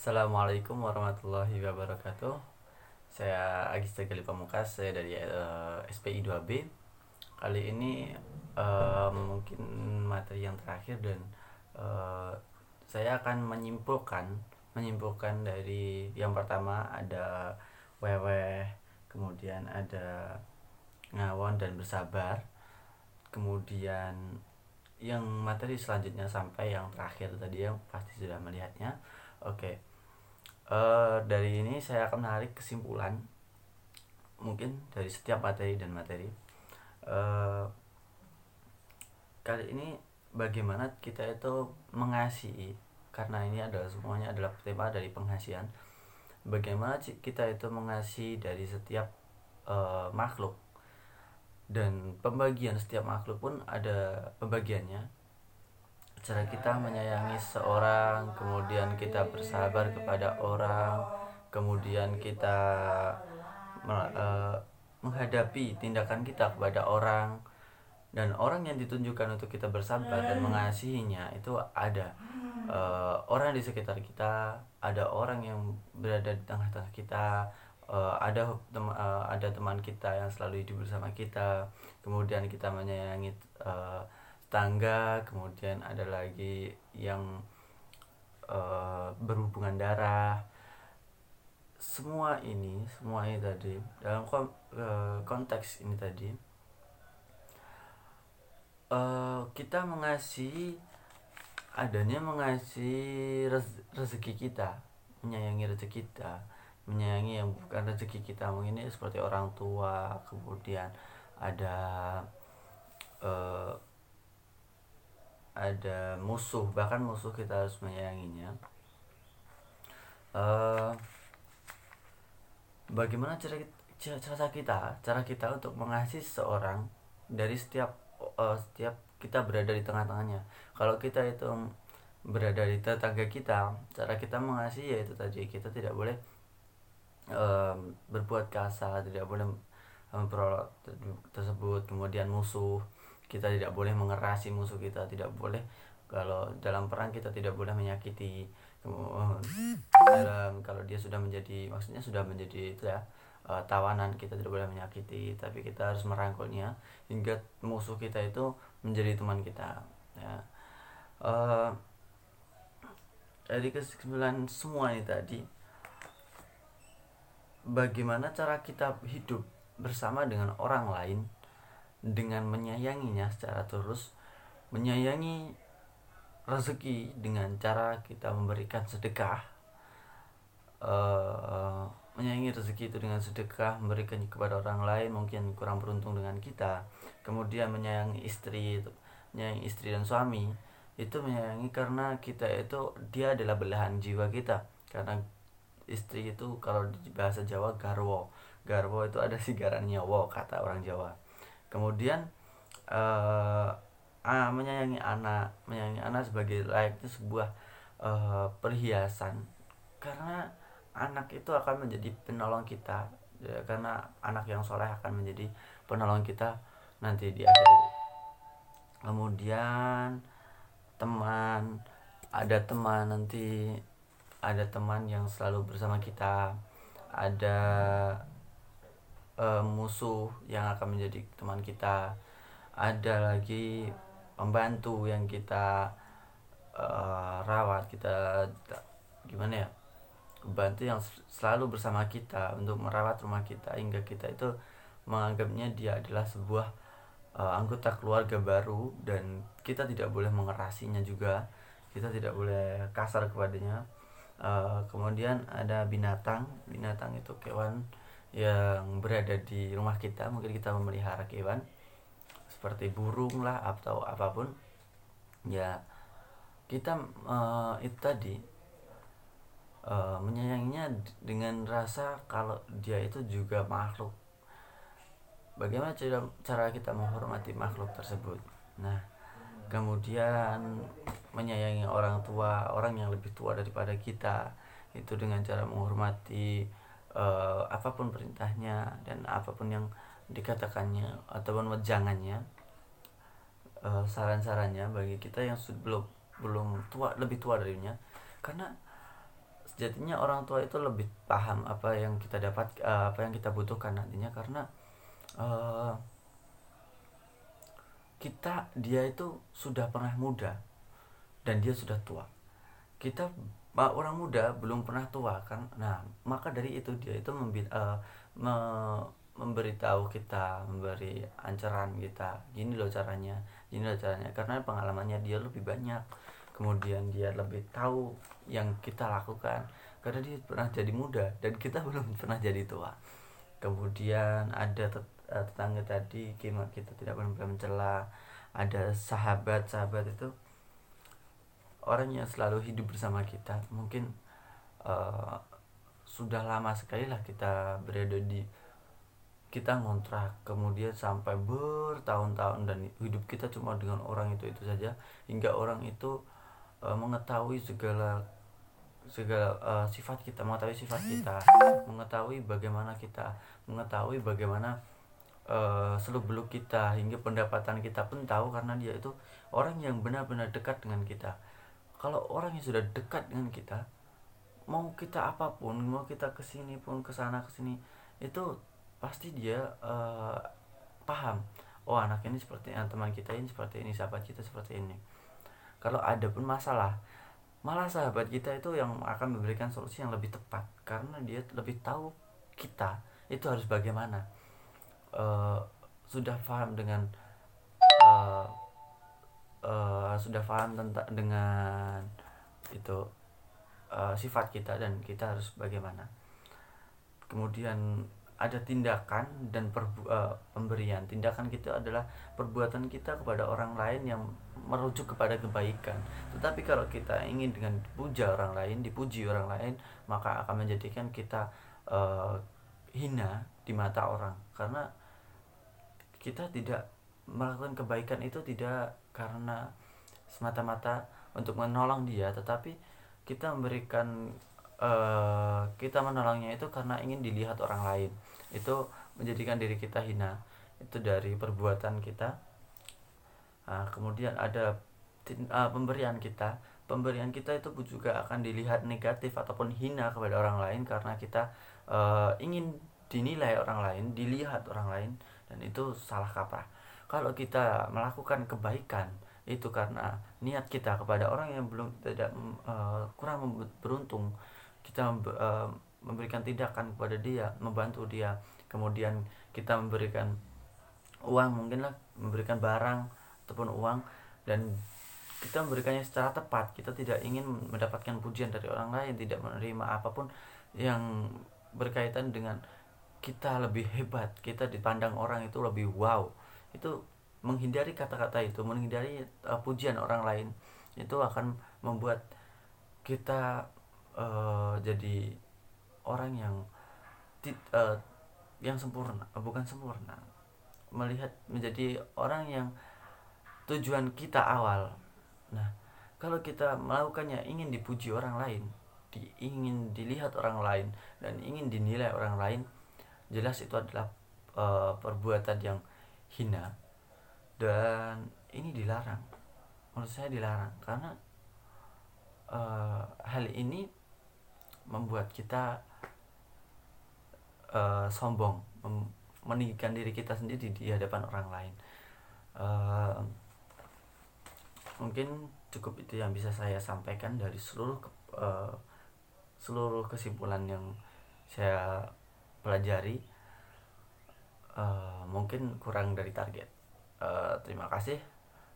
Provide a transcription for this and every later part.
Assalamualaikum warahmatullahi wabarakatuh. Saya Agis Tegali Pamungkas, saya dari SPI 2B. Kali ini mungkin materi yang terakhir dan eh, saya akan menyimpulkan dari yang pertama ada weweh, kemudian ada ngawon dan bersabar, kemudian yang materi selanjutnya sampai yang terakhir tadi yang pasti sudah melihatnya. Oke. Dari ini saya akan menarik kesimpulan mungkin dari setiap materi dan materi. Uh, Kali ini bagaimana kita itu mengasihi, karena ini adalah semuanya adalah tema dari pengasihan. Bagaimana kita itu mengasihi dari setiap makhluk, dan pembagian setiap makhluk pun ada pembagiannya. Cara kita menyayangi seorang, kemudian kita bersabar kepada orang, kemudian kita menghadapi tindakan kita kepada orang, dan orang yang ditunjukkan untuk kita bersabar dan mengasihinya itu ada orang di sekitar kita, ada orang yang berada di tengah-tengah kita, ada teman kita yang selalu hidup bersama kita, kemudian kita menyayangi tetangga, kemudian ada lagi yang berhubungan darah. Semua ini tadi dalam konteks ini tadi, kita mengasihi rezeki kita, menyayangi rezeki kita, menyayangi yang bukan rezeki kita. Mungkin ini seperti orang tua, kemudian uh, ada musuh, bahkan musuh kita harus menyayanginya. Bagaimana cara kita untuk mengasihi seseorang dari setiap kita berada di tengah-tengahnya. Kalau kita itu berada di tetangga kita, cara kita mengasihi yaitu tadi, kita tidak boleh berbuat kasar, tidak boleh memperolok tersebut. Kemudian musuh, kita tidak boleh mengerasi musuh kita, tidak boleh, kalau dalam perang kita tidak boleh menyakiti. Kalau dia sudah menjadi, maksudnya sudah menjadi itu ya, tawanan, kita tidak boleh menyakiti, tapi kita harus merangkulnya hingga musuh kita itu menjadi teman kita ya. Dari kesimpulan semua ini tadi, bagaimana cara kita hidup bersama dengan orang lain dengan menyayanginya secara tulus, menyayangi rezeki dengan cara kita memberikan sedekah, menyayangi rezeki itu dengan sedekah, memberikan kepada orang lain mungkin kurang beruntung dengan kita. Kemudian menyayangi istri dan suami, itu menyayangi karena kita itu, dia adalah belahan jiwa kita. Karena istri itu kalau di bahasa Jawa garwo itu ada sigarannya, wo kata orang Jawa. Kemudian menyayangi anak sebagai layaknya sebuah perhiasan, karena anak itu akan menjadi penolong kita ya, karena anak yang soleh akan menjadi penolong kita nanti di akhir. Kemudian nanti ada teman yang selalu bersama kita, ada musuh yang akan menjadi teman kita, ada lagi pembantu yang kita rawat, kita gimana ya, pembantu yang selalu bersama kita untuk merawat rumah kita, hingga kita itu menganggapnya dia adalah sebuah anggota keluarga baru, dan kita tidak boleh mengerasinya juga, kita tidak boleh kasar kepadanya. Kemudian ada binatang itu kewan yang berada di rumah kita, mungkin kita memelihara kewan seperti burung lah atau apapun ya, kita itu tadi menyayanginya dengan rasa kalau dia itu juga makhluk. Bagaimana cara kita menghormati makhluk tersebut? Nah, kemudian menyayangi orang tua, orang yang lebih tua daripada kita, itu dengan cara menghormati apapun perintahnya dan apapun yang dikatakannya ataupun wejangannya, saran-sarannya bagi kita yang belum lebih tua darinya. Karena sejatinya orang tua itu lebih paham apa yang kita dapat, apa yang kita butuhkan nantinya, karena uh, dia itu sudah pernah muda dan dia sudah tua. Kita orang muda belum pernah tua kan. Nah, maka dari itu dia itu memberitahu kita, memberi ancaran kita, gini loh caranya, gini loh caranya, karena pengalamannya dia lebih banyak. Kemudian dia lebih tahu yang kita lakukan karena dia pernah jadi muda dan kita belum pernah jadi tua. Kemudian ada tetangga tadi, kita tidak boleh mencela. Ada sahabat itu orang yang selalu hidup bersama kita. Mungkin uh, sudah lama sekali lah kita berada di, kita ngontrak, kemudian sampai bertahun-tahun, dan hidup kita cuma dengan orang itu saja, hingga orang itu mengetahui segala sifat kita, mengetahui sifat kita, mengetahui bagaimana kita, mengetahui bagaimana seluk beluk kita, hingga pendapatan kita pun tahu, karena dia itu orang yang benar-benar dekat dengan kita. Kalau orang yang sudah dekat dengan kita, mau kita apapun, mau kita kesini pun, kesana kesini, itu pasti dia paham. Oh, anak ini seperti ini, teman kita ini seperti ini, sahabat kita seperti ini. Kalau ada pun masalah, malah sahabat kita itu yang akan memberikan solusi yang lebih tepat, karena dia lebih tahu kita itu harus bagaimana. Sudah paham dengan sudah paham tentang dengan itu sifat kita dan kita harus bagaimana. Kemudian ada tindakan dan pemberian. Tindakan kita adalah perbuatan kita kepada orang lain yang merujuk kepada kebaikan. Tetapi kalau kita ingin dengan dipuji orang lain, maka akan menjadikan kita hina di mata orang, karena kita tidak melakukan kebaikan itu tidak karena semata-mata untuk menolong dia, tetapi kita memberikan kita menolongnya itu karena ingin dilihat orang lain. Itu menjadikan diri kita hina, itu dari perbuatan kita. Kemudian ada pemberian kita itu juga akan dilihat negatif ataupun hina kepada orang lain, karena kita ingin dinilai orang lain, dilihat orang lain, dan itu salah kaprah. Kalau kita melakukan kebaikan itu karena niat kita kepada orang yang kurang beruntung, kita memberikan tindakan kepada dia, membantu dia, kemudian kita memberikan uang, mungkinlah memberikan barang ataupun uang, dan kita memberikannya secara tepat. Kita tidak ingin mendapatkan pujian dari orang lain, tidak menerima apapun yang berkaitan dengan kita lebih hebat, kita dipandang orang itu lebih wow. Itu menghindari kata-kata itu, menghindari pujian orang lain, itu akan membuat kita jadi orang yang sempurna, bukan sempurna, menjadi orang yang tujuan kita awal. Nah, kalau kita melakukannya ingin dipuji orang lain, ingin dilihat orang lain, dan ingin dinilai orang lain, jelas itu adalah perbuatan yang hina, dan ini dilarang. Menurut saya dilarang, karena hal ini membuat kita sombong, meninggikan diri kita sendiri di hadapan orang lain. Mungkin cukup itu yang bisa saya sampaikan dari seluruh kesimpulan yang saya pelajari. Mungkin kurang dari target. Terima kasih.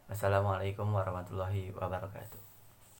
Assalamualaikum warahmatullahi wabarakatuh.